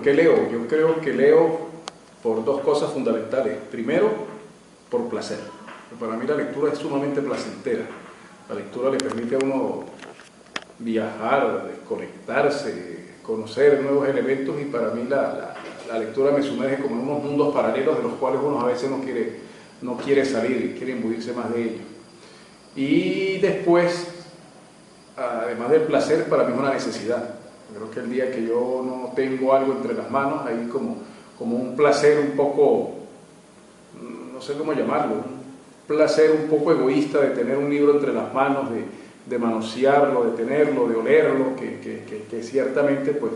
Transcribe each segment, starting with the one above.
qué leo? Yo creo que leo por dos cosas fundamentales. Primero, por placer. Para mí la lectura es sumamente placentera. La lectura le permite a uno viajar, desconectarse, conocer nuevos elementos, y para mí la lectura me sumerge como en unos mundos paralelos de los cuales uno a veces no quiere salir, quiere imbuirse más de ellos. Y después, además del placer, para mí es una necesidad. Creo que el día que yo no tengo algo entre las manos, hay como un placer un poco, no sé cómo llamarlo, un placer un poco egoísta de tener un libro entre las manos, de manosearlo, de tenerlo, de olerlo, que ciertamente pues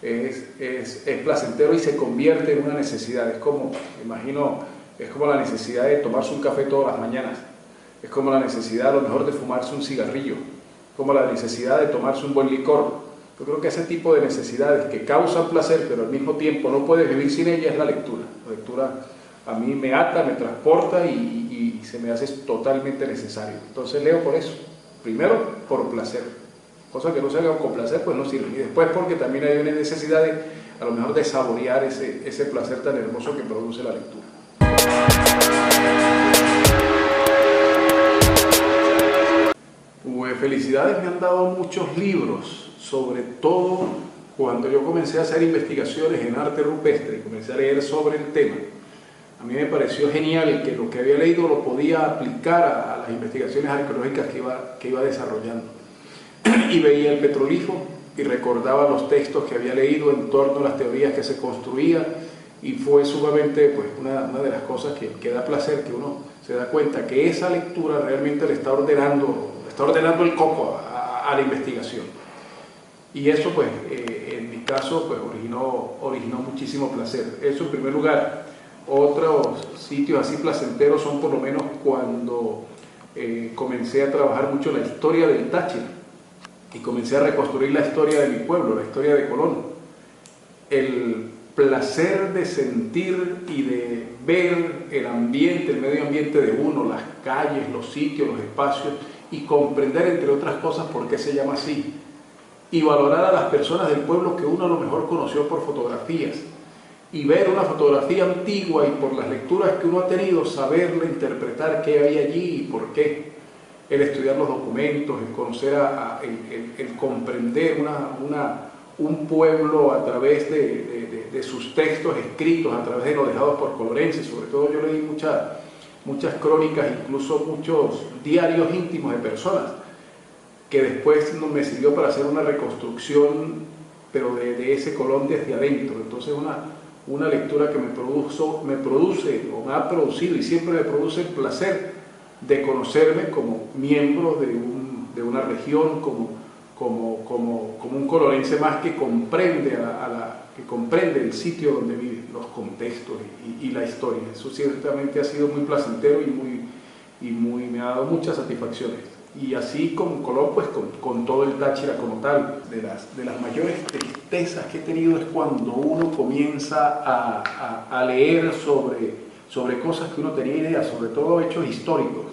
es placentero y se convierte en una necesidad. Es como, imagino, es como la necesidad de tomarse un café todas las mañanas, es como la necesidad a lo mejor de fumarse un cigarrillo, como la necesidad de tomarse un buen licor. Yo creo que ese tipo de necesidades que causan placer, pero al mismo tiempo no puedes vivir sin ella, es la lectura. La lectura a mí me ata, me transporta y se me hace totalmente necesario. Entonces leo por eso. Primero, por placer. Cosa que no se haga con placer, pues no sirve. Y después porque también hay una necesidad de, a lo mejor, de saborear ese placer tan hermoso que produce la lectura. Pues felicidades me han dado muchos libros, sobre todo cuando yo comencé a hacer investigaciones en arte rupestre y comencé a leer sobre el tema. A mí me pareció genial que lo que había leído lo podía aplicar a las investigaciones arqueológicas que iba desarrollando. Y veía el petroglifo y recordaba los textos que había leído en torno a las teorías que se construían, y fue sumamente pues, una de las cosas que da placer, que uno se da cuenta que esa lectura realmente le está ordenando el coco a la investigación. Y eso pues en mi caso pues originó muchísimo placer. Eso en primer lugar. Otros sitios así placenteros son por lo menos cuando comencé a trabajar mucho la historia del Táchira y comencé a reconstruir la historia de mi pueblo, la historia de Colón. El placer de sentir y de ver el ambiente, el medio ambiente de uno, las calles, los sitios, los espacios, y comprender, entre otras cosas, por qué se llama así, y valorar a las personas del pueblo que uno a lo mejor conoció por fotografías, y ver una fotografía antigua y por las lecturas que uno ha tenido, saberla, interpretar qué había allí y por qué. El estudiar los documentos, el conocer, el comprender un pueblo a través de sus textos escritos, a través de los dejados por colorenses. Sobre todo yo leí muchas crónicas, incluso muchos diarios íntimos de personas, que después me sirvió para hacer una reconstrucción, pero de ese Colón desde adentro. Entonces una lectura que me produce o me ha producido y siempre me produce el placer de conocerme como miembro de una región, como un colorense más que comprende, que comprende el sitio donde vive, los contextos y la historia. Eso ciertamente ha sido muy placentero y me ha dado muchas satisfacciones. Y así con Colón, pues con todo el Táchira como tal. De las mayores tristezas que he tenido es cuando uno comienza a leer sobre cosas que uno tenía idea, sobre todo hechos históricos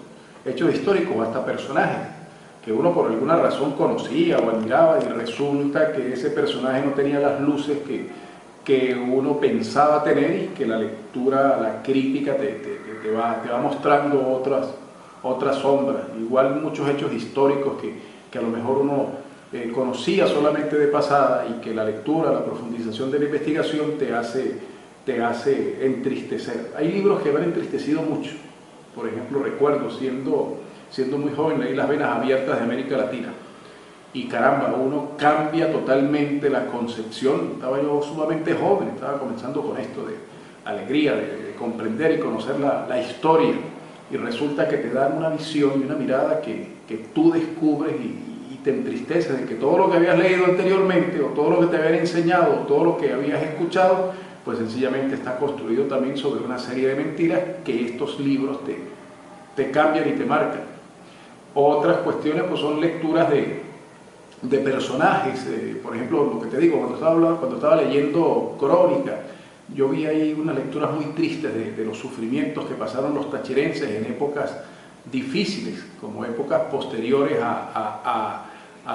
hasta personajes que uno por alguna razón conocía o admiraba, y resulta que ese personaje no tenía las luces que uno pensaba tener, y que la lectura, la crítica te va mostrando otras sombras. Igual muchos hechos históricos que a lo mejor uno conocía solamente de pasada, y que la lectura, la profundización de la investigación te hace entristecer. Hay libros que me han entristecido mucho. Por ejemplo, recuerdo siendo muy joven, leí Las venas abiertas de América Latina, y caramba, uno cambia totalmente la concepción. Estaba yo sumamente joven, estaba comenzando con esto de alegría, de comprender y conocer la historia, y resulta que te dan una visión y una mirada que tú descubres y te entristece de que todo lo que habías leído anteriormente, o todo lo que te habían enseñado, o todo lo que habías escuchado, pues sencillamente está construido también sobre una serie de mentiras que estos libros te cambian y te marcan. Otras cuestiones pues son lecturas de personajes, por ejemplo, lo que te digo, cuando estaba leyendo crónicas, yo vi ahí unas lecturas muy tristes de los sufrimientos que pasaron los tachirenses en épocas difíciles, como épocas posteriores a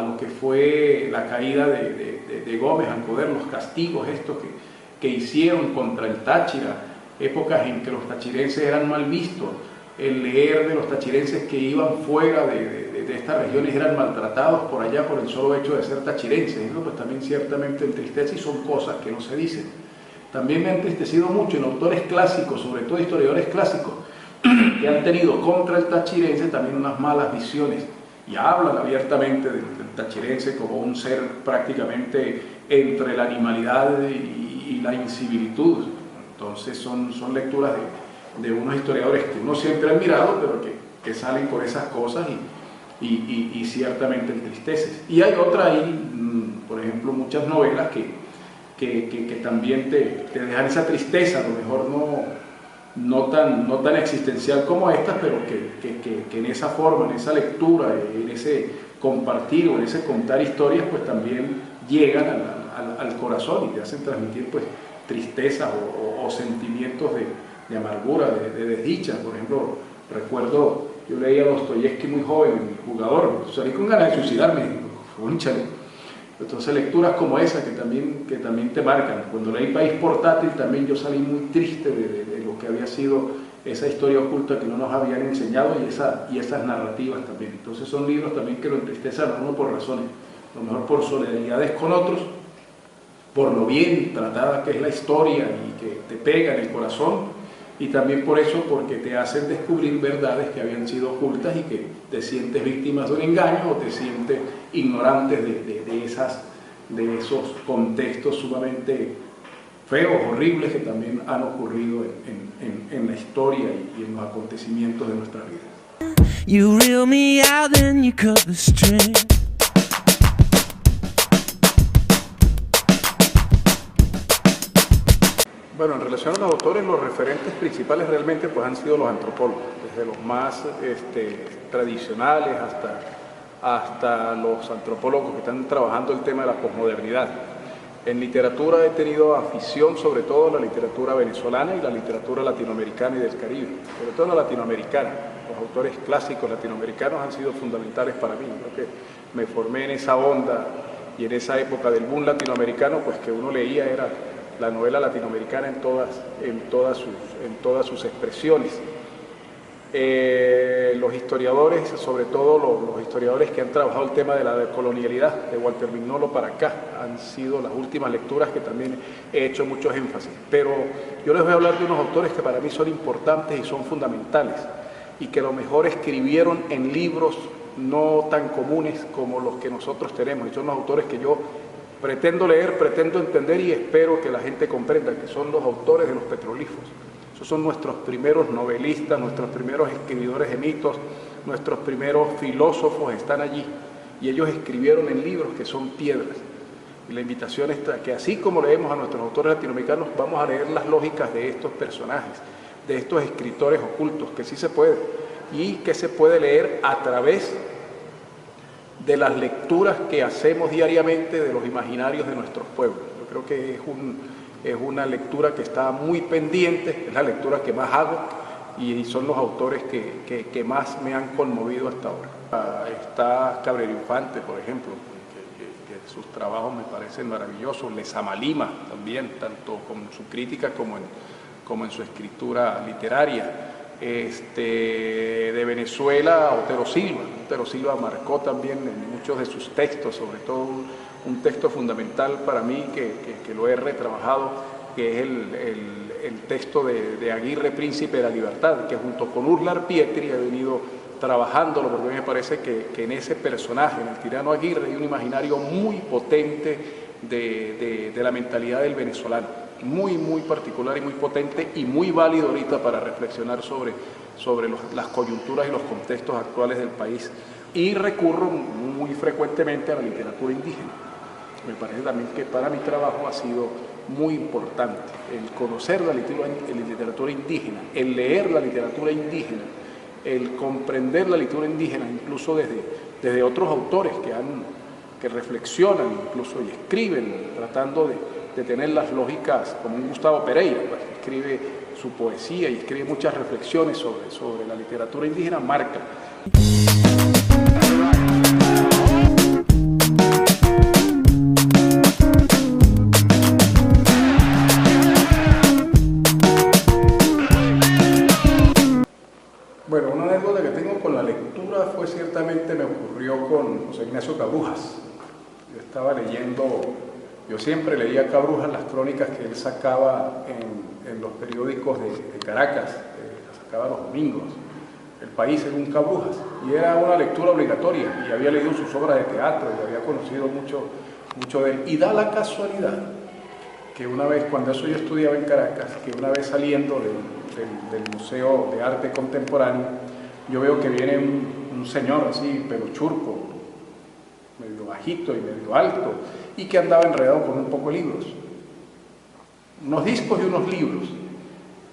lo que fue la caída de Gómez al poder, los castigos estos que hicieron contra el Táchira, épocas en que los tachirenses eran mal vistos, el leer de los tachirenses que iban fuera de estas regiones eran maltratados por allá por el solo hecho de ser tachirenses, ¿no? Pues también ciertamente entristece y son cosas que no se dicen. También me ha entristecido mucho en autores clásicos, sobre todo historiadores clásicos, que han tenido contra el tachirense también unas malas visiones y hablan abiertamente del tachirense como un ser prácticamente entre la animalidad y la incivilitud. Entonces son lecturas de unos historiadores que uno siempre ha admirado, pero que salen con esas cosas y ciertamente entristece. Y hay otra ahí, por ejemplo, muchas novelas que también te dejan esa tristeza, a lo mejor no tan existencial como estas, pero que en esa forma, en esa lectura, en ese compartir o en ese contar historias, pues también llegan al corazón y te hacen transmitir pues tristezas o sentimientos de amargura, de desdicha. Por ejemplo, recuerdo, yo leía a Dostoyevsky muy joven, El Jugador, salí con ganas de suicidarme, cónchale. Entonces lecturas como esa que también te marcan. Cuando leí País Portátil también yo salí muy triste de lo que había sido esa historia oculta que no nos habían enseñado y esas narrativas también. Entonces son libros también que lo entristecen a uno por razones, a lo mejor por solidaridades con otros, por lo bien tratada que es la historia y que te pega en el corazón, y también por eso, porque te hacen descubrir verdades que habían sido ocultas y que te sientes víctimas de un engaño o te sientes ignorantes de esos contextos sumamente feos, horribles, que también han ocurrido en la historia y en los acontecimientos de nuestra vida. You reel me out and you cut the string. Bueno, en relación a los autores, los referentes principales realmente pues han sido los antropólogos, desde los más tradicionales hasta los antropólogos que están trabajando el tema de la posmodernidad. En literatura he tenido afición sobre todo a la literatura venezolana y la literatura latinoamericana y del Caribe, sobre todo la latinoamericana. Los autores clásicos latinoamericanos han sido fundamentales para mí. Creo que me formé en esa onda y en esa época del boom latinoamericano, pues que uno leía era la novela latinoamericana en todas sus expresiones. Los historiadores, sobre todo los historiadores que han trabajado el tema de la decolonialidad, de Walter Mignolo para acá, han sido las últimas lecturas que también he hecho muchos énfasis. Pero yo les voy a hablar de unos autores que para mí son importantes y son fundamentales, y que a lo mejor escribieron en libros no tan comunes como los que nosotros tenemos, y son los autores que yo pretendo leer, pretendo entender y espero que la gente comprenda, que son los autores de los petrolíferos. Esos son nuestros primeros novelistas, nuestros primeros escribidores de mitos, nuestros primeros filósofos están allí, y ellos escribieron en libros que son piedras. Y la invitación está que así como leemos a nuestros autores latinoamericanos, vamos a leer las lógicas de estos personajes, de estos escritores ocultos, que sí se puede, y que se puede leer a través de las lecturas que hacemos diariamente de los imaginarios de nuestros pueblos. Yo creo que es una lectura que está muy pendiente, es la lectura que más hago y son los autores que más me han conmovido hasta ahora. Está Cabrera Infante, por ejemplo, que sus trabajos me parecen maravillosos. Lezama Lima también, tanto con su crítica como en su escritura literaria. De Venezuela, Otero Silva. Otero Silva marcó también en muchos de sus textos, sobre todo un texto fundamental para mí que lo he retrabajado, que es el texto de Aguirre, Príncipe de la Libertad, que junto con Urlar Pietri he venido trabajándolo, porque a mí me parece que en ese personaje, en el tirano Aguirre, hay un imaginario muy potente de la mentalidad del venezolano. Muy particular y muy potente y muy válido ahorita para reflexionar sobre las coyunturas y los contextos actuales del país. Y recurro muy frecuentemente a la literatura indígena. Me parece también que para mi trabajo ha sido muy importante el conocer la literatura indígena, el leer la literatura indígena, el comprender la literatura indígena, incluso desde otros autores que reflexionan incluso y escriben tratando de tener las lógicas, como un Gustavo Pereira, pues, que escribe su poesía y escribe muchas reflexiones sobre la literatura indígena, marca. precisamente me ocurrió con José Ignacio Cabrujas. Yo estaba leyendo, yo siempre leía a Cabrujas las crónicas que él sacaba en los periódicos de Caracas, las sacaba los domingos. El País según Cabrujas, y era una lectura obligatoria, y había leído sus obras de teatro y había conocido mucho de él. Y da la casualidad que una vez, cuando eso yo estudiaba en Caracas, que una vez saliendo del Museo de Arte Contemporáneo, yo veo que viene un señor así, pelo churco, medio bajito y medio alto, y que andaba enredado con un poco de libros, unos discos y unos libros.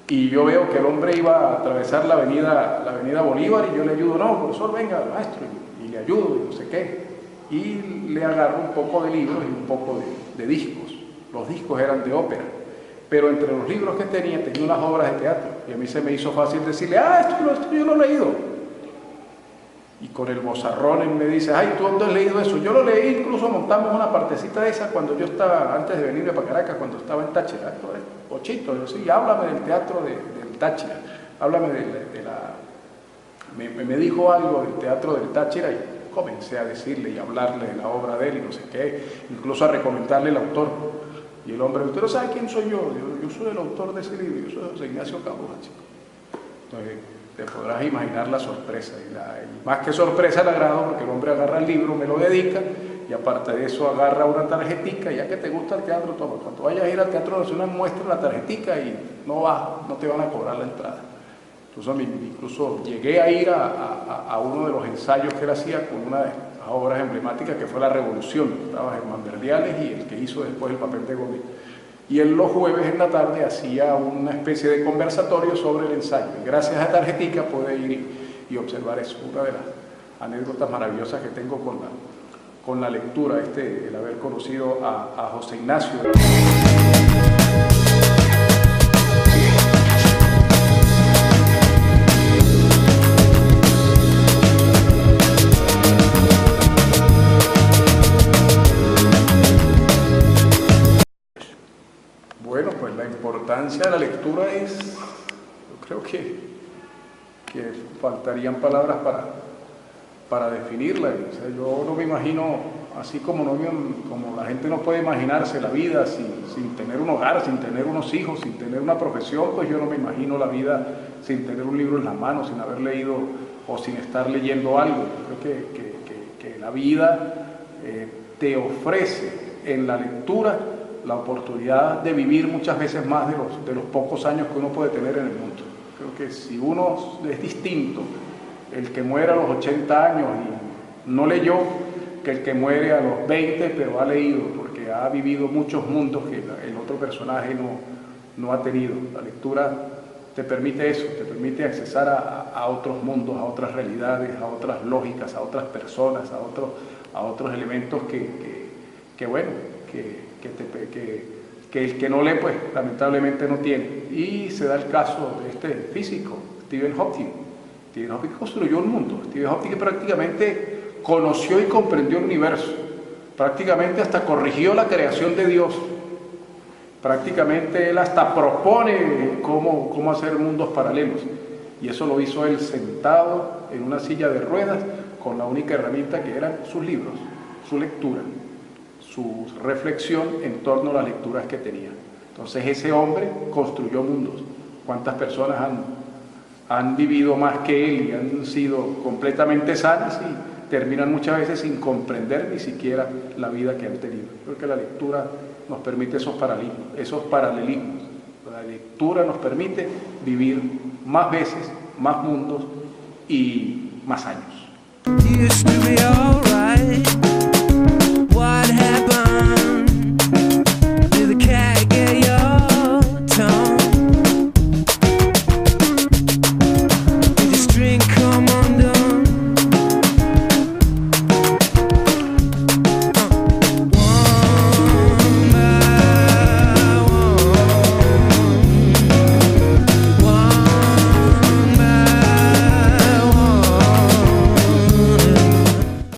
Y yo veo que el hombre iba a atravesar la avenida Bolívar, y yo le ayudo, no, profesor, venga, maestro, y le ayudo, y no sé qué. Y le agarro un poco de libros y un poco de discos. Los discos eran de ópera, pero entre los libros que tenía unas obras de teatro, y a mí se me hizo fácil decirle, esto yo lo he leído. Y con el bozarrón él me dice, ay, ¿tú dónde has leído eso? Yo lo leí, incluso montamos una partecita de esa cuando yo estaba, antes de venirme para Caracas, cuando estaba en Táchira. Ochito, yo sí, háblame del teatro del Táchira, háblame me dijo algo del teatro del Táchira, y comencé a decirle y hablarle de la obra de él y no sé qué, incluso a recomendarle el autor. Y el hombre, ¿usted no sabe quién soy yo? Yo soy el autor de ese libro, yo soy José Ignacio Cabrujas, chico. Entonces, te podrás imaginar la sorpresa, y más que sorpresa el agrado, porque el hombre agarra el libro, me lo dedica, y aparte de eso agarra una tarjetica, ya que te gusta el teatro, toma, cuando vayas a ir al Teatro Nacional muestra la tarjetica y no te van a cobrar la entrada. Entonces, incluso llegué a ir a uno de los ensayos que él hacía con una de las obras emblemáticas que fue La Revolución. Estaba Germán Verdiales y el que hizo después el papel de Godín. Y él los jueves en la tarde hacía una especie de conversatorio sobre el ensayo. Y gracias a tarjetica pude ir y observar eso. Una de las anécdotas maravillosas que tengo con la lectura, el haber conocido a José Ignacio. Bueno, pues la importancia de la lectura yo creo que faltarían palabras para definirla. O sea, yo no me imagino, así como la gente no puede imaginarse la vida sin tener un hogar, sin tener unos hijos, sin tener una profesión, pues yo no me imagino la vida sin tener un libro en las manos, sin haber leído o sin estar leyendo algo. Yo creo que la vida te ofrece en la lectura la oportunidad de vivir muchas veces más de los pocos años que uno puede tener en el mundo. Creo que si uno es distinto, el que muere a los 80 años y no leyó, que el que muere a los 20 pero ha leído, porque ha vivido muchos mundos que el otro personaje no ha tenido. La lectura te permite eso, te permite accesar a otros mundos, a otras realidades, a otras lógicas, a otras personas, a otros elementos que el que no lee, pues lamentablemente no tiene. Y se da el caso de este físico, Stephen Hawking. Stephen Hawking construyó un mundo. Stephen Hawking prácticamente conoció y comprendió el universo. Prácticamente hasta corrigió la creación de Dios. Prácticamente él hasta propone cómo hacer mundos paralelos. Y eso lo hizo él sentado en una silla de ruedas con la única herramienta que eran sus libros, su lectura, su reflexión en torno a las lecturas que tenía. Entonces ese hombre construyó mundos. ¿Cuántas personas han vivido más que él y han sido completamente sanas y terminan muchas veces sin comprender ni siquiera la vida que han tenido? Creo que la lectura nos permite esos paralelismos. La lectura nos permite vivir más veces, más mundos y más años.